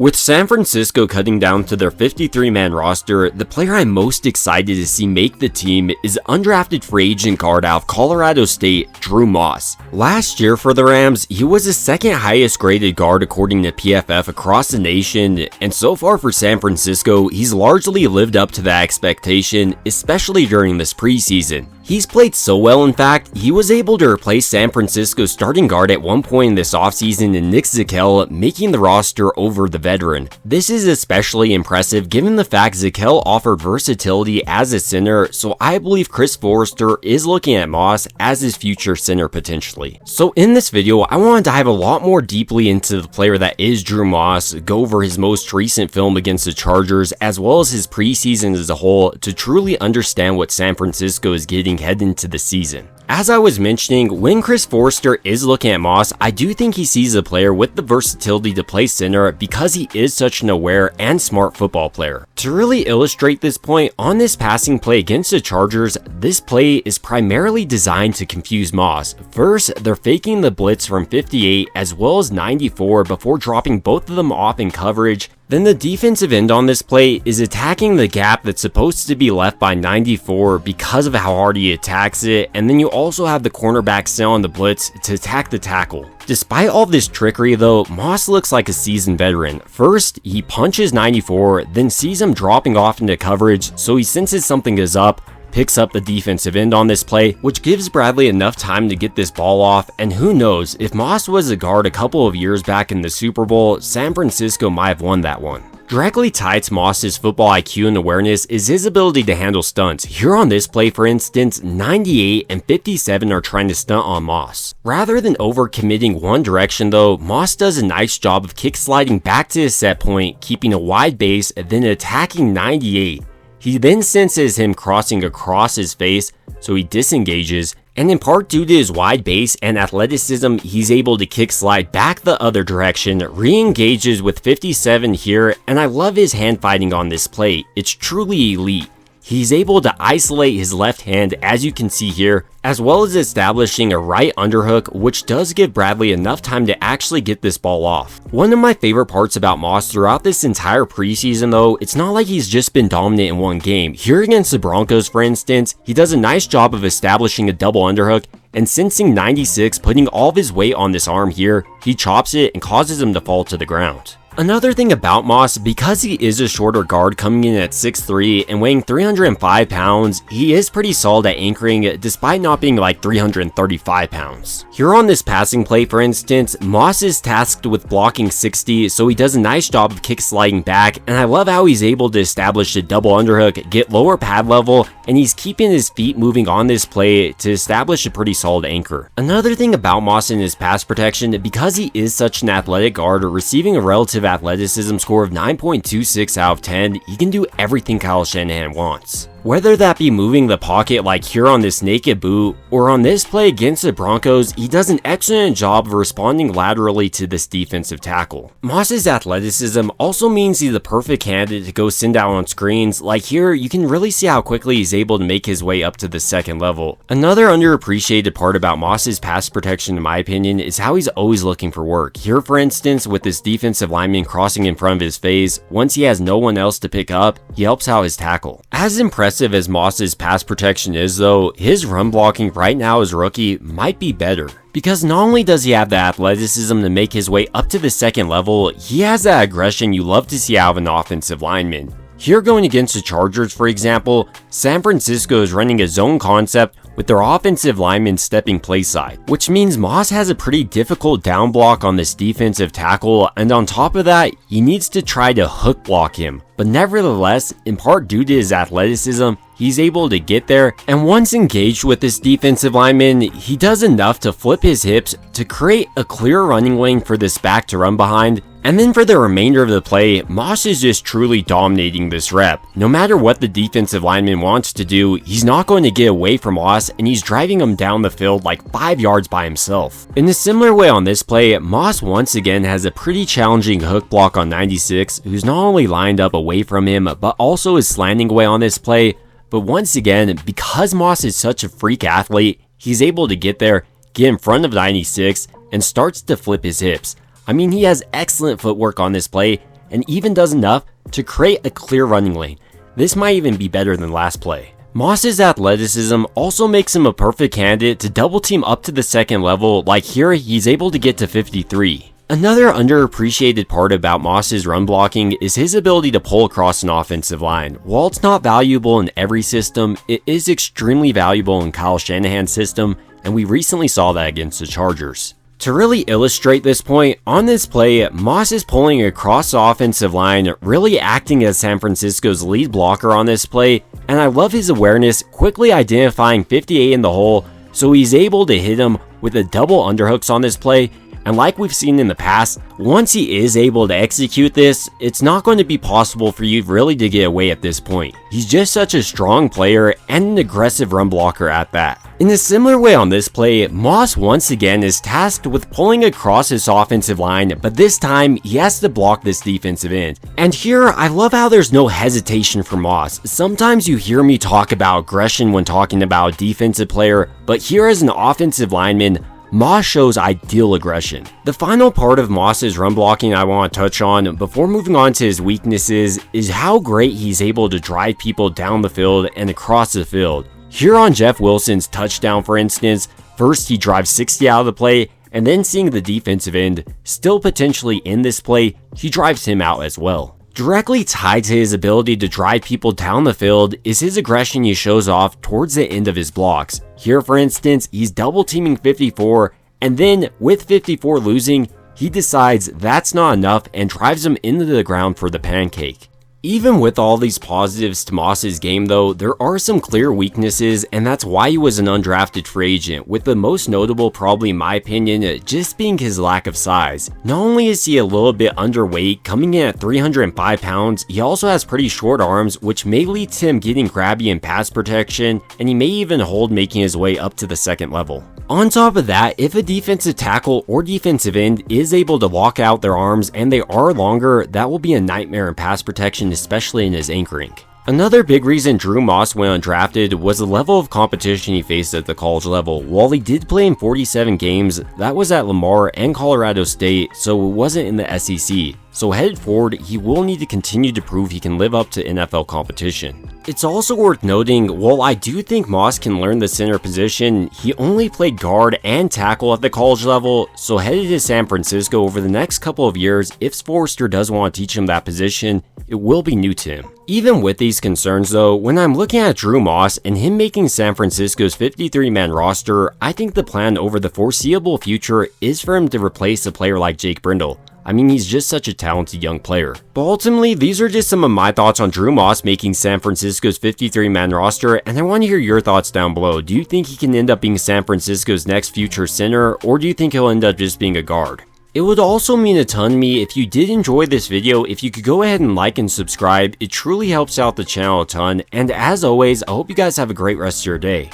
With San Francisco cutting down to their 53-man roster, the player I'm most excited to see make the team is undrafted free agent guard out of Colorado State, Drew Moss. Last year for the Rams, he was the second highest graded guard according to PFF across the nation, and so far for San Francisco, he's largely lived up to that expectation, especially during this preseason. He's played so well, in fact, he was able to replace San Francisco's starting guard at one point in this offseason in Nick Zakelj, making the roster over the veteran. This is especially impressive given the fact Zakelj offered versatility as a center, so I believe Chris Forrester is looking at Moss as his future center potentially. So in this video, I want to dive a lot more deeply into the player that is Drew Moss, go over his most recent film against the Chargers, as well as his preseason as a whole to truly understand what San Francisco is getting head into the season. As I was mentioning, when Chris Forrester is looking at Moss, I do think he sees a player with the versatility to play center because he is such an aware and smart football player. To really illustrate this point, on this passing play against the Chargers, this play is primarily designed to confuse Moss. First, they're faking the blitz from 58 as well as 94 before dropping both of them off in coverage. Then the defensive end on this play is attacking the gap that's supposed to be left by 94 because of how hard he attacks it, and then you also have the cornerback sit on the blitz to attack the tackle. Despite all this trickery though, Moss looks like a seasoned veteran. First, he punches 94, then sees him dropping off into coverage, so he senses something is up, picks up the defensive end on this play, which gives Bradley enough time to get this ball off, and who knows, if Moss was a guard a couple of years back in the Super Bowl, San Francisco might have won that one. Directly tied to Moss's football IQ and awareness is his ability to handle stunts. Here on this play, for instance, 98 and 57 are trying to stunt on Moss. Rather than overcommitting one direction though, Moss does a nice job of kick sliding back to his set point, keeping a wide base, and then attacking 98. He then senses him crossing across his face, so he disengages, and in part due to his wide base and athleticism, he's able to kick slide back the other direction, re-engages with 57 here, and I love his hand fighting on this play. It's truly elite. He's able to isolate his left hand, as you can see here, as well as establishing a right underhook, which does give Bradley enough time to actually get this ball off. One of my favorite parts about Moss throughout this entire preseason though, it's not like he's just been dominant in one game. Here against the Broncos, for instance, he does a nice job of establishing a double underhook, and sensing 96 putting all of his weight on this arm here, he chops it and causes him to fall to the ground. Another thing about Moss, because he is a shorter guard coming in at 6'3 and weighing 305 pounds, he is pretty solid at anchoring despite not being like 335 pounds. Here on this passing play, for instance, Moss is tasked with blocking 60, so he does a nice job of kick sliding back, and I love how he's able to establish a double underhook, get lower pad level, and he's keeping his feet moving on this play to establish a pretty solid anchor. Another thing about Moss in his pass protection, because he is such an athletic guard, receiving a relative athleticism score of 9.26 out of 10, he can do everything Kyle Shanahan wants. Whether that be moving the pocket like here on this naked boot, or on this play against the Broncos, he does an excellent job of responding laterally to this defensive tackle. Moss's athleticism also means he's the perfect candidate to go send out on screens. Like here, you can really see how quickly he's able to make his way up to the second level. Another underappreciated part about Moss's pass protection, in my opinion, is how he's always looking for work. Here, for instance, with this defensive lineman crossing in front of his face, once he has no one else to pick up, he helps out his tackle. As impressive as Moss's pass protection is though, his run blocking right now as rookie might be better. Because not only does he have the athleticism to make his way up to the second level, he has that aggression you love to see out of an offensive lineman. Here going against the Chargers, for example, San Francisco is running a zone concept with their offensive lineman stepping play side, which means Moss has a pretty difficult down block on this defensive tackle, and on top of that, he needs to try to hook block him. But nevertheless, in part due to his athleticism, he's able to get there, and once engaged with this defensive lineman, he does enough to flip his hips to create a clear running lane for this back to run behind. And then for the remainder of the play, Moss is just truly dominating this rep. No matter what the defensive lineman wants to do, he's not going to get away from Moss, and he's driving him down the field like 5 yards by himself. In a similar way on this play, Moss once again has a pretty challenging hook block on 96, who's not only lined up away from him, but also is slanting away on this play. But once again, because Moss is such a freak athlete, he's able to get there, get in front of 96, and starts to flip his hips. I mean, he has excellent footwork on this play, and even does enough to create a clear running lane. This might even be better than last play. Moss's athleticism also makes him a perfect candidate to double team up to the second level, like here he's able to get to 53. Another underappreciated part about Moss's run blocking is his ability to pull across an offensive line. While it's not valuable in every system, it is extremely valuable in Kyle Shanahan's system, and we recently saw that against the Chargers. To really illustrate this point, on this play, Moss is pulling across the offensive line, really acting as San Francisco's lead blocker on this play, and I love his awareness, quickly identifying 58 in the hole, so he's able to hit him with a double underhooks on this play. And like we've seen in the past, once he is able to execute this, it's not going to be possible for you really to get away at this point. He's just such a strong player and an aggressive run blocker at that. In a similar way on this play, Moss once again is tasked with pulling across his offensive line, but this time he has to block this defensive end. And here, I love how there's no hesitation for Moss. Sometimes you hear me talk about aggression when talking about a defensive player, but here as an offensive lineman, Moss shows ideal aggression. The final part of Moss's run blocking I want to touch on before moving on to his weaknesses is how great he's able to drive people down the field and across the field. Here on Jeff Wilson's touchdown, for instance, first he drives 60 out of the play, and then seeing the defensive end still potentially in this play, he drives him out as well. Directly tied to his ability to drive people down the field is his aggression he shows off towards the end of his blocks. Here, for instance, he's double teaming 54, and then with 54 losing, he decides that's not enough and drives him into the ground for the pancake. Even with all these positives to Moss's game though, there are some clear weaknesses, and that's why he was an undrafted free agent, with the most notable, probably in my opinion, just being his lack of size. Not only is he a little bit underweight, coming in at 305 pounds, he also has pretty short arms, which may lead to him getting grabby in pass protection, and he may even hold making his way up to the second level. On top of that, if a defensive tackle or defensive end is able to lock out their arms and they are longer, that will be a nightmare in pass protection, especially in his anchoring. Another big reason Drew Moss went undrafted was the level of competition he faced at the college level. While he did play in 47 games, that was at Lamar and Colorado State, so it wasn't in the SEC. So headed forward, he will need to continue to prove he can live up to NFL competition. It's also worth noting, while I do think Moss can learn the center position, he only played guard and tackle at the college level, so headed to San Francisco over the next couple of years, if Forrester does want to teach him that position, it will be new to him. Even with these concerns though, when I'm looking at Drew Moss and him making San Francisco's 53-man roster, I think the plan over the foreseeable future is for him to replace a player like Jake Brindle. I mean, he's just such a talented young player. But ultimately, these are just some of my thoughts on Drew Moss making San Francisco's 53-man roster, and I want to hear your thoughts down below. Do you think he can end up being San Francisco's next future center, or do you think he'll end up just being a guard? It would also mean a ton to me if you did enjoy this video, if you could go ahead and like and subscribe. It truly helps out the channel a ton, and as always, I hope you guys have a great rest of your day.